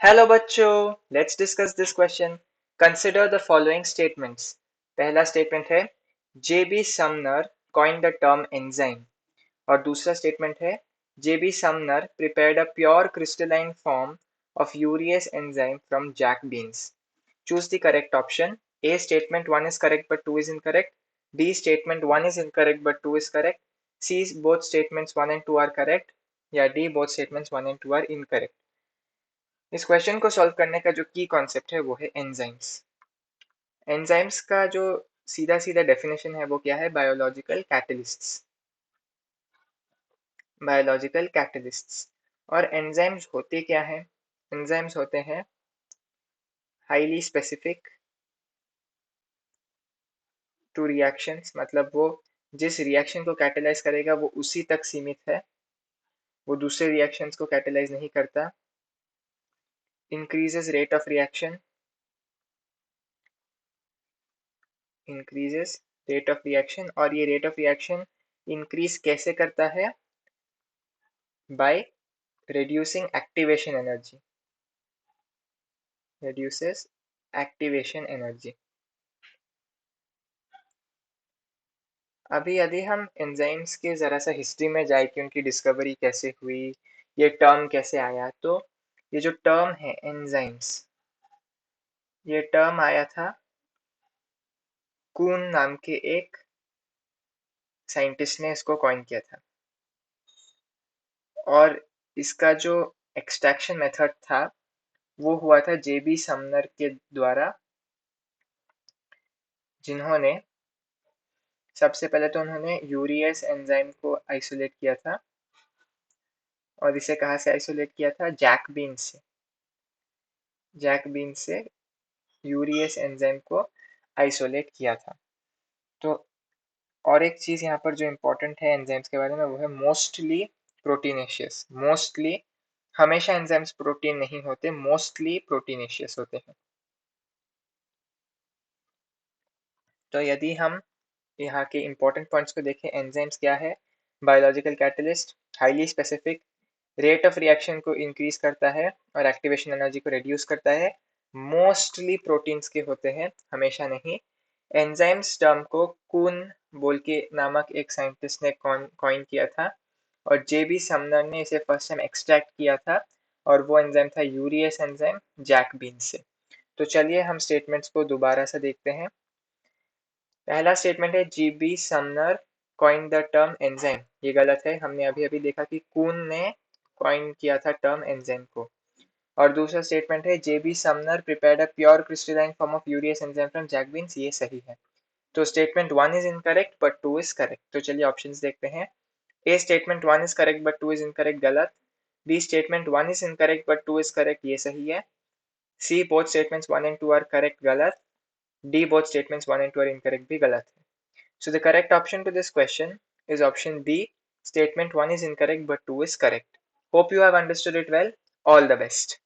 Hello बच्चों, let's discuss this question. Consider the following statements. पहला statement है JB Sumner coined the term enzyme, और दूसरा statement है JB Sumner prepared a pure crystalline form of urease enzyme from jack beans. Choose the correct option. A statement 1 is correct but 2 is incorrect. B statement 1 is incorrect but 2 is correct. C both statements 1 and 2 are correct. या D both statements 1 and 2 are incorrect. इस question को solve करने का जो की concept है वो है एंजाइम्स। एंजाइम्स का जो सीधा सीधा डेफिनेशन है वो क्या है? Biological catalysts. Biological catalysts. और एंजाइम्स होते क्या है? एंजाइम्स होते हैं हाईली स्पेसिफिक टू रिएक्शंस, मतलब वो जिस रिएक्शन को कैटलाइज करेगा वो उसी तक सीमित है, वो दूसरे रिएक्शंस को कैटलाइज नहीं करता। Increases rate of reaction, increases rate of reaction. और ये रेट ऑफ रिएक्शन इंक्रीज कैसे करता है? By reducing activation energy, reduces activation energy। अभी यदि हम एंजाइम्स के ज़रा सा हिस्ट्री में जाए कि उनकी डिस्कवरी कैसे हुई, ये टर्म कैसे आया, तो ये जो टर्म है एंजाइम्स, ये टर्म आया था कून नाम के एक साइंटिस्ट ने इसको कॉइन किया था। और इसका जो एक्सट्रैक्शन मेथड था वो हुआ था जेबी समनर के द्वारा, जिन्होंने सबसे पहले तो उन्होंने यूरियस एंजाइम को आइसोलेट किया था। और इसे कहाँ से आइसोलेट किया था? जैक बीन से। जैक बीन से यूरियस एंजाइम को आइसोलेट किया था। तो और एक चीज यहाँ पर जो इम्पोर्टेंट है एंजाइम्स के बारे में वो है मोस्टली प्रोटीनेशियस। मोस्टली, हमेशा एंजाइम्स प्रोटीन नहीं होते, मोस्टली प्रोटीनेशियस होते हैं। तो यदि हम यहाँ के इंपॉर्टेंट पॉइंट्स को देखें, एंजाइम्स क्या है? Biological catalyst, highly specific, rate of reaction को इंक्रीज करता है और एक्टिवेशन एनर्जी को रिड्यूस करता है, मोस्टली प्रोटीन्स के होते हैं, हमेशा नहीं। एंजाइम्स टर्म को कून बोल के नामक एक साइंटिस्ट ने कॉइन किया था, और जेबी समनर ने इसे फर्स्ट टाइम एक्सट्रैक्ट किया था, और वो एंजाइम था यूरियस एंजाइम जैक बीन से। तो चलिए हम स्टेटमेंट्स को दोबारा से देखते हैं। पहला स्टेटमेंट है GB Sumner coin the term enzyme, ये गलत है। हमने अभी अभी देखा कि कून ने कॉइन किया था टर्म एंजाइम को। और दूसरा स्टेटमेंट है JB Sumner prepared a pure crystalline form of urease enzyme from jack beans, ये सही है। तो statement 1 is incorrect but 2 is correct. तो चलिए ऑप्शंस देखते हैं। A statement 1 is correct but 2 is incorrect, गलत। B statement 1 is incorrect but 2 is correct, ये सही है। C both statements 1 and 2 are correct, गलत। D both statements 1 and 2 are incorrect, भी गलत है। So the correct option to this question is option B. Statement 1 is incorrect but 2 is correct. Hope you have understood it well. All the best.